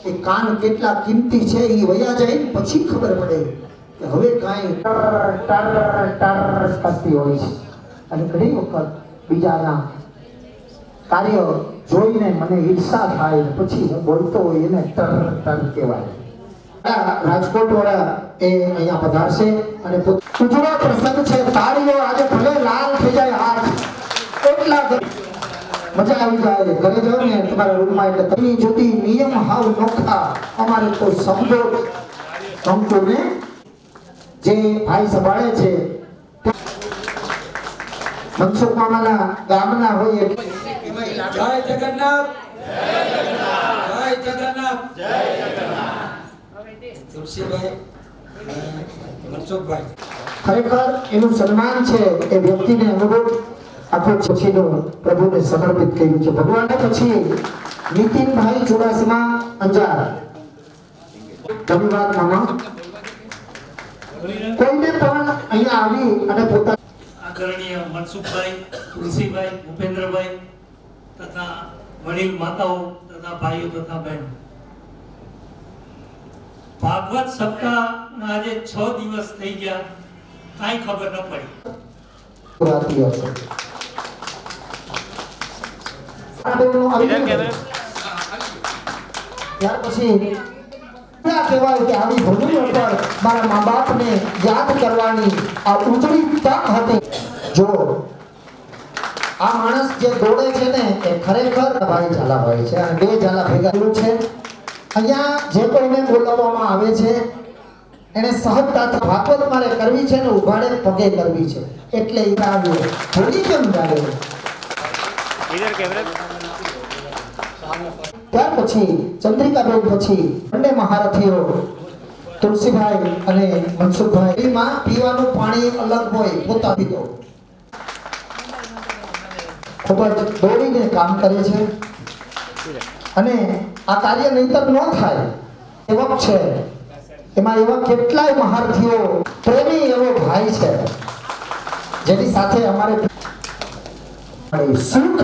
એ કાન કેટલા કિંમતી છે એ વયા જાય પછી ખબર પડે કે હવે કાંઈ ટર કરતી હોય છે. અને ઘણી વખત બીજાના કાર્ય જોઈને મને ઈર્ષા થાય પછી હું બોલતો હોય એને ટર કહેવાય. રાજકોટ વાળા એ અહીંયા પધારશે અને ઉજળો પ્રસંગ છે. તાળીઓ આજે ભલે લાલ થઈ જાય હાથ, એટલા મજા આવી જાય. ઘરે જાઓ ને તમારા રૂમમાં એટલે તમે જોતી નિયમ હાવ નોખા. અમારે તો શબ્દો ગમતો ને જે ભાઈ સંભાળે છે મનસુખ મામાના ગામના હોય જય જગન્નાથ, જય જગન્નાથ, જય જગન્નાથ. તુલસીભાઈ, મનસુખભાઈ, ખરેખર એનું સન્માન છે. એ વ્યક્તિને અનુભવ આખો પછીનો પ્રભુને સમર્પિત કર્યું છે. ભગવાન પછી નીતિનભાઈ ચુડાસમા અંજાર. ધન્યવાદ મામા. કોઈને પણ અહીંયા આવી અને પોતાના આદરણીય મનસુખભાઈ, તુલસીભાઈ, ભૂપેન્દ્રભાઈ તથા વડીલ માતાઓ તથા ભાઈઓ તથા બહેનો, ભાગવત સપ્તાહના આજે 6 દિવસ થઈ ગયા, કાંઈ ખબર ન પડી. ત્યાર પછી કહેવાય કે આવી ભૂમિ ઉપર મારા મા બાપને યાદ કરવાની આ ઉજળી તક હતી. જો આ માણસ જે દોડે છે ને એ ખરેખર ભાઈ ઝાલા ભાઈ છે અને બે ઝાલા ભેગા છે. અહીંયા જે કોઈને બોલાવવામાં આવે છે એને સહજતાથી ભાગવત મારે કરવી છે ને ઉભાડે પગે કરવી છે એટલે એ આવ્યો. થોડી કેમ જાગે ત્યાર પછી ચંદ્રિકાબેન પછી બંને મહારથીઓ તુલસીભાઈ અને મનસુખભાઈ માં પીવાનું પાણી અલગ હોય પોતા પીતો ખૂબ જ દોડીને કામ કરે છે અને આ કાર્ય નહીતર ન થાય એવક છે. એમાં એવા કેટલાય મહારથીઓ પ્રેમી એવો ભાઈ છે જેની સાથે અમારે સુખ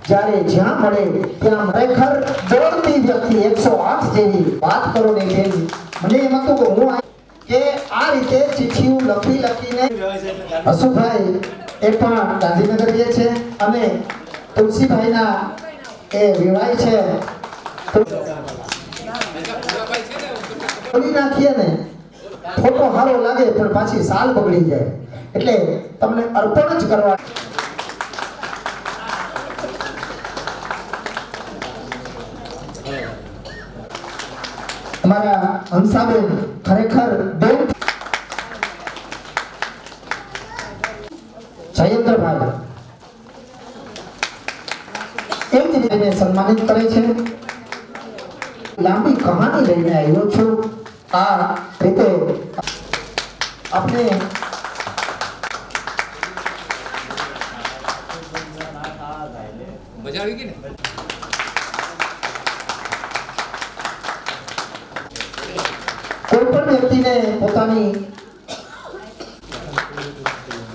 જ્યારે જ્યાં મળે ત્યાં ખરેખર દોડતી વ્યક્તિ 108 જેવી વાત કરો ને બેન. મને એમ હતું કે હું કે આ રીતે ચિઠ્ઠીઓ લખીને હસુભાઈ એ પણ ગાંધીનગર રહે છે અને તુલસીભાઈના એ વિવાહ છે બોલી નાખીએ ને ફોટો સારો લાગે પણ પાછી સાલ બગડી જાય એટલે તમને અર્પણ જ કરવા. અમારા હંસાબેન ખરેખર બેન જયેન્દ્રભાઈ એક રીતે સન્માનિત કરે છે. લાંબી કહાની લઈને આવ્યો છું. આ રીતે આપણે મજા આવી ગઈ ને. કોઈ પણ વ્યક્તિને પોતાની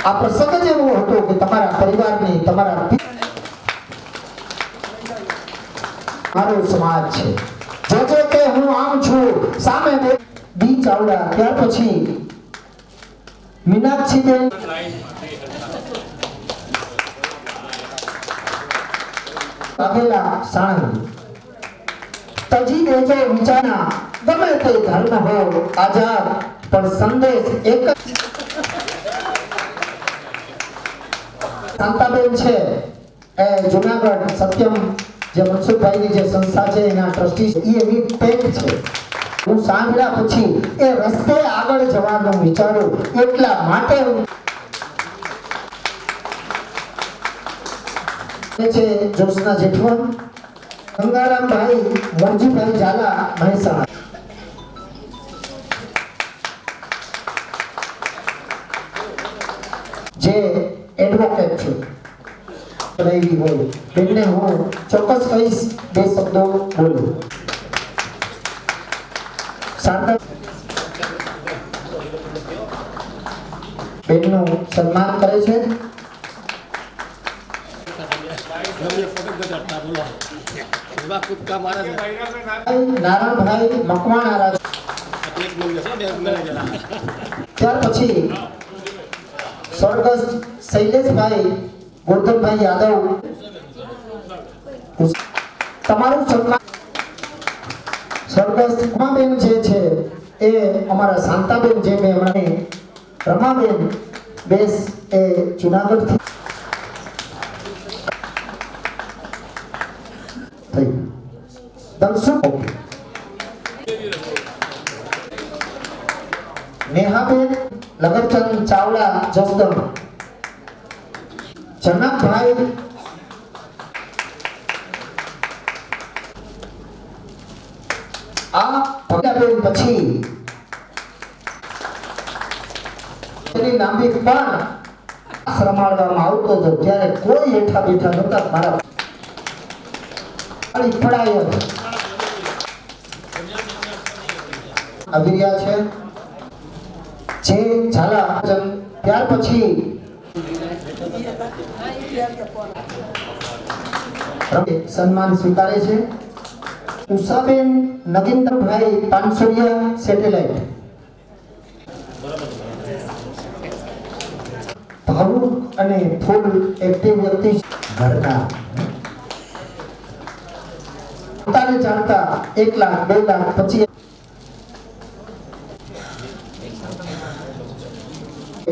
આ પ્રસંગ જ એવો હતો કે તમારા પરિવારની તમારા મારો સમાજ છે. જોજો કે હું આમ છું સામે બી ચાવડા. ત્યાર પછી મીનાક્ષીબેન કાગેલા સાણંદ. તજી દેજો વિચારના ગમે તે ધર્મ હો આઝાદ પણ સંદેશ એક જ. શાંતાબેન છે એ જુનાગઢ સત્યમ જે મનસુખભાઈની જે સંસ્થા છે એના ટ્રસ્ટી છે. એ એવી ટેક છે. હું સાંભળ્યા પછી એ રસ્તે આગળ જવાનું વિચારું એટલા માટે છે જોશના જેઠવન ગંગારામભાઈ મોરજીભાઈ ઝાલા મહેસાણા. જે એડવોકેટ છે રહેવી હોય બેનને હું ચોક્કસ કહીશ બે શબ્દો બોલું. શારદા બેનનું સન્માન કરે છે. નારણભાઈ મકવાણા રાજ ત્યાર પછી સ્વર્ગસ્થ શૈલેષભાઈ ગોરધનભાઈ યાદવ તમારું સન્માન સ્વર્ગસ્થ રમાબેન જે છે એ અમારા શાંતાબેન જે મેં હમણાં રમાબેન બેસ એ જુનાગઢથી થઈ દલસુખ નેહાબેન લગતચંદ ચાવડા જસદણ જનકભાઈ આ ભગવાન પછી એની લાંબી પણ રમાડવામાં આવતો હતો ત્યારે કોઈ હેઠા બેઠા નહોતા મારા પડાય આવી રહ્યા છે જે ઝાલા ત્યાર પછી સન્માન સ્વીકારે છે ઉષાબેન નગીનભાઈ પાનસુરિયા સેટેલાઇટ ભાવુક અને ફૂલ એક્ટિવ વ્યક્તિ ઘરના પોતાને જાણતા 1 લાખ 2 લાખ પછી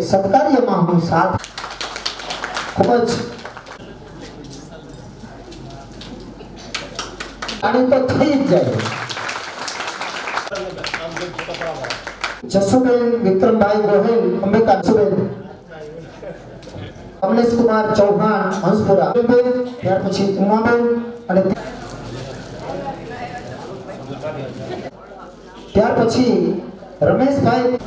સત્કાર્યમાં હું સાથ ખૂબ જ આની તો થઈ જ જાય જસુબેન વિક્રમભાઈ ગોહિલ અંબિકા સુબેન કમલેશ કુમાર ચૌહાણ હંસપુરા ત્યાર પછી ઉમાબેન અને ત્યાર પછી રમેશભાઈ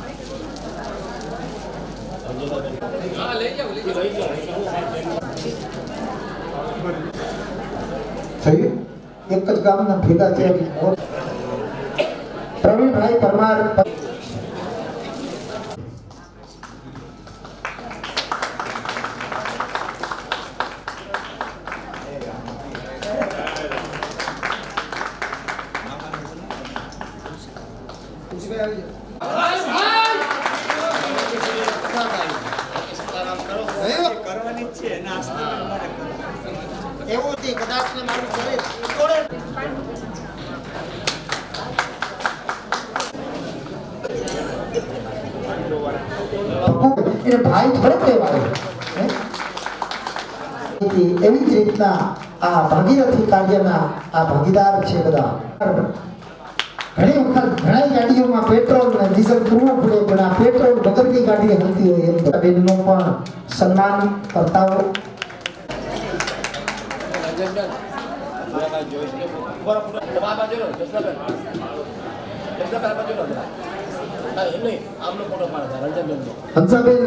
એક જ ગામના ભેગા થયા પ્રવીણભાઈ પરમાર એવું હતી કદાચ ને મારું શરીર તોડે એને ભાઈ થોડોક લેવાય એવી જ રીતના આ ભાગીરથી કાર્યના આ ભાગીદાર છે બધા ઘણી વખત ઘણી ગાડીઓમાં પેટ્રોલ ને ડીઝલ પૂરવું પડે પણ આ પેટ્રોલ વગરની ગાડી હલતી હોય એમ બેનનો પણ સન્માન કરતા હોય હંસાબેન